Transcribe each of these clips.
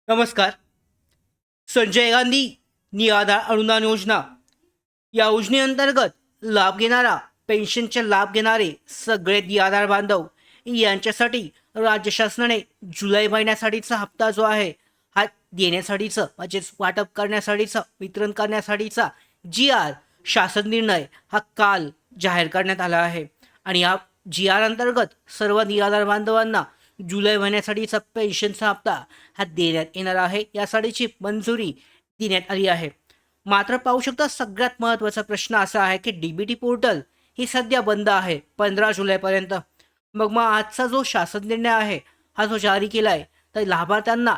नमस्कार. संजय गांधी निराधार अनुदान योजना या योजनेअंतर्गत लाभ घेणारा पेन्शनचे लाभ घेणारे सगळे निराधार बांधव यांच्यासाठी राज्य शासनाने जुलै महिन्यासाठीचा हप्ता जो आहे हा देण्यासाठीचं म्हणजेच वाटप करण्यासाठीचा वितरण करण्यासाठीचा शासन निर्णय हा काल जाहीर करण्यात आला आहे. आणि या अंतर्गत सर्व निराधार बांधवांना जुलै महिन्यासाठीचा पेन्शनचा हप्ता हा देण्यात येणार आहे. यासाठीची मंजुरी देण्यात आली आहे. मात्र पाहू शकता सगळ्यात महत्त्वाचा प्रश्न असा आहे की डीबीटी पोर्टल ही सध्या बंद आहे 15 जुलैपर्यंत. मग आजचा जो शासन निर्णय आहे हा जो जारी केला आहे तर लाभार्थ्यांना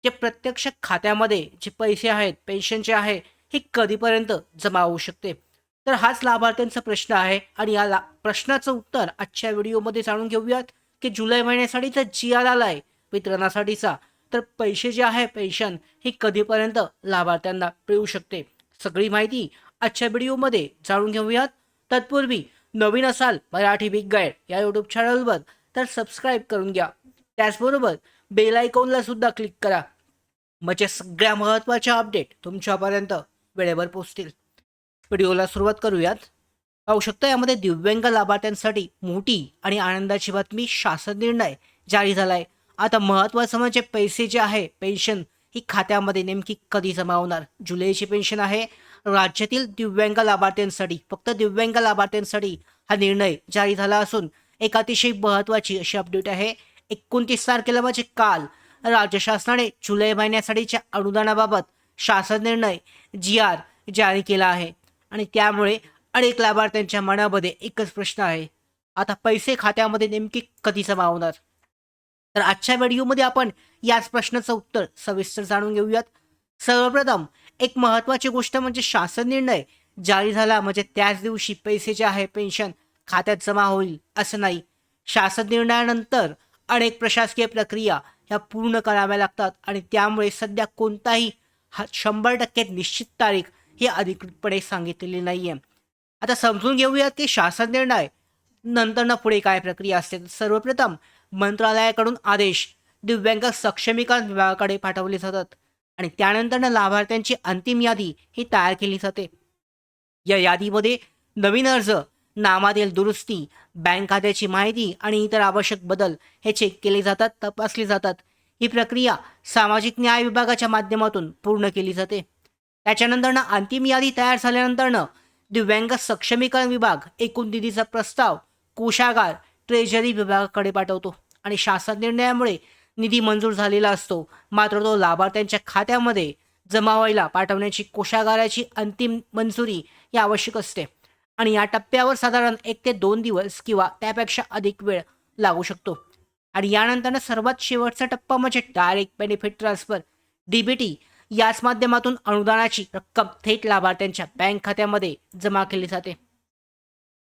जे प्रत्यक्ष खात्यामध्ये जे पैसे आहेत पेन्शनचे आहे हे कधीपर्यंत जमा होऊ शकते, तर हाच लाभार्थ्यांचा प्रश्न आहे. आणि या प्रश्नाचं उत्तर आजच्या व्हिडिओमध्ये जाणून घेऊयात की जुलै महिन्यासाठीचा आला आहे वितरणासाठीचा, तर पैसे जे आहे पेन्शन हे कधीपर्यंत लाभार्थ्यांना मिळू शकते, सगळी माहिती आजच्या व्हिडिओमध्ये जाणून घेऊयात. तत्पूर्वी नवीन असाल मराठी बिग गाईड या यूट्यूब चॅनलवर तर सबस्क्राईब करून घ्या. त्याचबरोबर बेल आयकॉनला सुद्धा क्लिक करा, म्हणजे सगळ्या महत्त्वाच्या अपडेट तुमच्यापर्यंत वेळेवर पोहोचतील. व्हिडिओला सुरुवात करूयात. पाहू शकता यामध्ये दिव्यांग लाभार्थ्यांसाठी मोठी आणि आनंदाची बातमी, शासन निर्णय जारी झालाय. आता महत्त्वाचं म्हणजे पैसे जे आहे पेन्शन ही खात्यामध्ये नेमकी कधी जमा होणार. जुलैची पेन्शन आहे राज्यातील दिव्यांग लाभार्थ्यांसाठी, फक्त दिव्यांग लाभार्थ्यांसाठी हा निर्णय जारी झाला असून एक अतिशय महत्त्वाची अशी अपडेट आहे. 29 तारखेला म्हणजे काल राज्य शासनाने जुलै महिन्यासाठीच्या अनुदानाबाबत शासन निर्णय जारी केला आहे. आणि त्यामुळे अनेक लाभार्थ्यांच्या मनामध्ये एकच प्रश्न आहे, आता पैसे खात्यामध्ये नेमके कधी जमा होणार. तर आजच्या व्हिडिओमध्ये आपण याच प्रश्नाचं उत्तर सविस्तर जाणून घेऊयात. सर्वप्रथम एक महत्त्वाची गोष्ट म्हणजे शासन निर्णय जारी झाला म्हणजे त्याच दिवशी पैसे जे आहे पेन्शन खात्यात जमा होईल असं नाही. शासन निर्णयानंतर अनेक प्रशासकीय प्रक्रिया ह्या पूर्ण कराव्या लागतात आणि त्यामुळे सध्या कोणताही 100% निश्चित तारीख ही अधिकृतपणे सांगितलेली नाहीये. आता समजून घेऊयात की शासन निर्णय नंतर पुढे काय प्रक्रिया असते. सर्वप्रथम मंत्रालयाकडून आदेश दिव्यांग सक्षमीकरण विभागाकडे पाठवले जातात आणि त्यानंतर लाभार्थ्यांची अंतिम यादी ही तयार केली जाते. या यादीमध्ये नवीन अर्ज, नामातील दुरुस्ती, बँक खात्याची माहिती आणि इतर आवश्यक बदल हे चेक केले जातात, तपासले जातात. ही प्रक्रिया सामाजिक न्याय विभागाच्या माध्यमातून पूर्ण केली जाते. त्याच्यानंतर अंतिम यादी तयार झाल्यानंतर दिव्यांग सक्षमीकरण विभाग एकूण निधीचा प्रस्ताव कोषागार ट्रेजरी विभागाकडे पाठवतो आणि शासन निर्णयामुळे निधी मंजूर झालेला असतो, मात्र तो लाभार्थ्यांच्या खात्यामध्ये जमा व्हायला पाठवण्याची कोषागाराची अंतिम मंजुरी ही आवश्यक असते. आणि या टप्प्यावर साधारण 1 ते 2 दिवस किंवा त्यापेक्षा अधिक वेळ लागू शकतो. आणि यानंतर सर्वात शेवटचा टप्पा म्हणजे डायरेक्ट बेनिफिट ट्रान्सफर डीबीटी. याच माध्यमातून अनुदानाची रक्कम थेट लाभार्थ्यांच्या बँक खात्यामध्ये जमा केली जाते.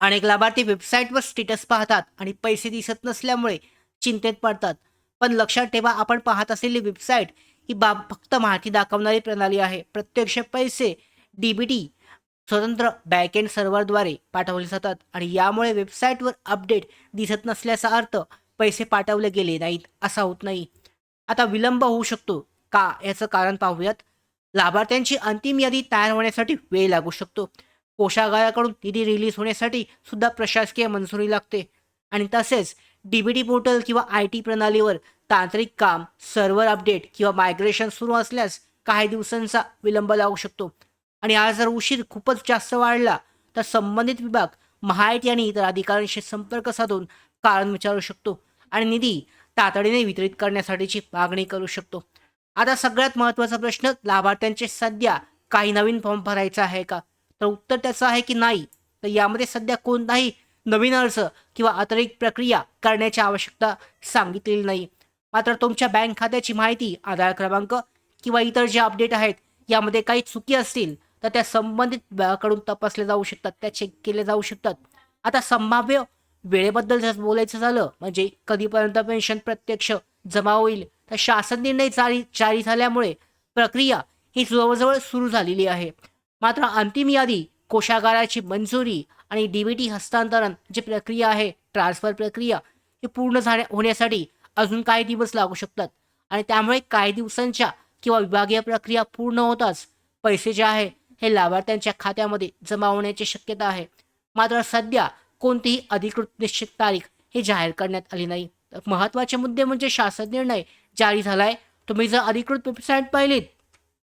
अनेक लाभार्थी वेबसाईटवर स्टेटस पाहतात आणि पैसे दिसत नसल्यामुळे चिंतेत पडतात. पण लक्षात ठेवा, आपण पाहत असलेली वेबसाईट ही बाब फक्त माहिती दाखवणारी प्रणाली आहे. प्रत्यक्ष पैसे डीबीटी स्वतंत्र बॅकएंड सर्व्हरद्वारे पाठवले जातात आणि यामुळे वेबसाईटवर अपडेट दिसत नसल्याचा अर्थ पैसे पाठवले गेले नाहीत असा होत नाही. आता विलंब होऊ शकतो का, याचं कारण पाहूयात. लाभार्थ्यांची अंतिम यादी तयार होण्यासाठी वेळ लागू शकतो. कोषागाराकडून निधी रिलीज होण्यासाठी सुद्धा प्रशासकीय मंजुरी लागते आणि तसेच डीबीटी पोर्टल किंवा IT प्रणालीवर तांत्रिक काम, सर्व्हर अपडेट किंवा मायग्रेशन सुरू असल्यास काही दिवसांचा विलंब लागू शकतो. आणि आज जर उशीर खूपच जास्त वाढला तर संबंधित विभाग, महाआयटी आणि इतर अधिकाऱ्यांशी संपर्क साधून कारण विचारू शकतो आणि निधी तातडीने वितरित करण्यासाठीची मागणी करू शकतो. आता सगळ्यात महत्त्वाचा प्रश्न, लाभार्थ्यांचे सध्या काही नवीन फॉर्म भरायचा आहे का, तर उत्तर त्याचं आहे की नाही. तर यामध्ये सध्या कोणताही नवीन अर्ज किंवा अतिरिक्त प्रक्रिया करण्याची आवश्यकता सांगितलेली नाही. मात्र तुमच्या बँक खात्याची माहिती, आधार क्रमांक किंवा इतर जे अपडेट आहेत यामध्ये काही चुकी असतील तर त्या संबंधित विभागाकडून तपासले जाऊ शकतात, त्या चेक केले जाऊ शकतात. आता संभाव्य वेळेबद्दल जर बोलायचं झालं म्हणजे कधीपर्यंत पेन्शन प्रत्यक्ष जमा होईल, तर शासन निर्णय जारी झाल्यामुळे प्रक्रिया ही जवळजवळ सुरू झालेली आहे. मात्र अंतिम यादी, कोषागाराची मंजुरी आणि डीबीटी हस्तांतरण जी प्रक्रिया आहे, ट्रान्सफर प्रक्रिया ही पूर्ण होण्यासाठी अजून काही दिवस लागू शकतात. आणि त्यामुळे काही दिवसांच्या किंवा विभागीय प्रक्रिया पूर्ण होताच पैसे जे आहे हे लाभार्थ्यांच्या खात्यामध्ये जमा होण्याची शक्यता आहे. मात्र सध्या कोणतीही अधिकृत निश्चित तारीख ही जाहीर करण्यात आली नाही. तर महत्त्वाचे मुद्दे म्हणजे शासन निर्णय जारी झालाय. तुम्ही जर अधिकृत वेबसाईट पाहिलीत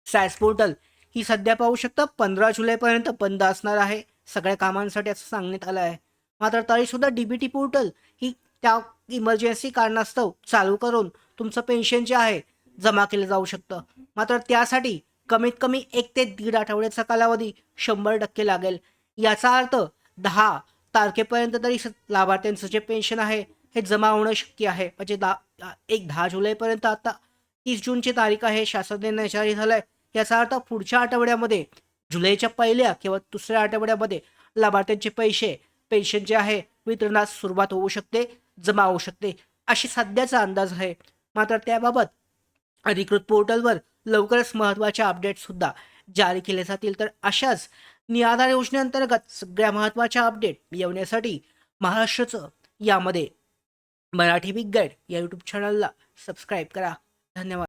सॅस पोर्टल ही सध्या पाहू शकता 15 जुलैपर्यंत बंद असणार आहे सगळ्या कामांसाठी असं सांगण्यात आलं आहे. मात्र तरीसुद्धा DBT पोर्टल ही त्या इमर्जन्सी कारणास्तव चालू करून तुमचं पेन्शन जे आहे जमा केलं जाऊ शकतं. मात्र त्यासाठी कमीत कमी 1 ते 1.5 आठवड्याचा कालावधी 100% लागेल. याचा अर्थ 10 तारखेपर्यंत तरी लाभार्थ्यांचं जे पेन्शन आहे हे जमा होणं शक्य आहे. म्हणजे 10 जुलैपर्यंत आता 30 जूनची तारीख आहे, शासन निर्णय जारी झालाय. याचा अर्थ पुढच्या आठवड्यामध्ये जुलैच्या पहिल्या किंवा दुसऱ्या आठवड्यामध्ये लाभार्थ्यांचे पैसे पेन्शन जे आहे वितरणास सुरुवात होऊ शकते, जमा होऊ शकते अशी सध्याचा अंदाज आहे. मात्र त्याबाबत अधिकृत पोर्टलवर लवकरच महत्त्वाचे अपडेट सुद्धा जारी केले जातील. तर अशाच निराधार योजनेअंतर्गत सगळ्या महत्त्वाच्या अपडेट येण्यासाठी महाराष्ट्राचं यामध्ये मराठी बिग गाईड या यूट्यूब चॅनलला सबस्क्राईब करा. धन्यवाद.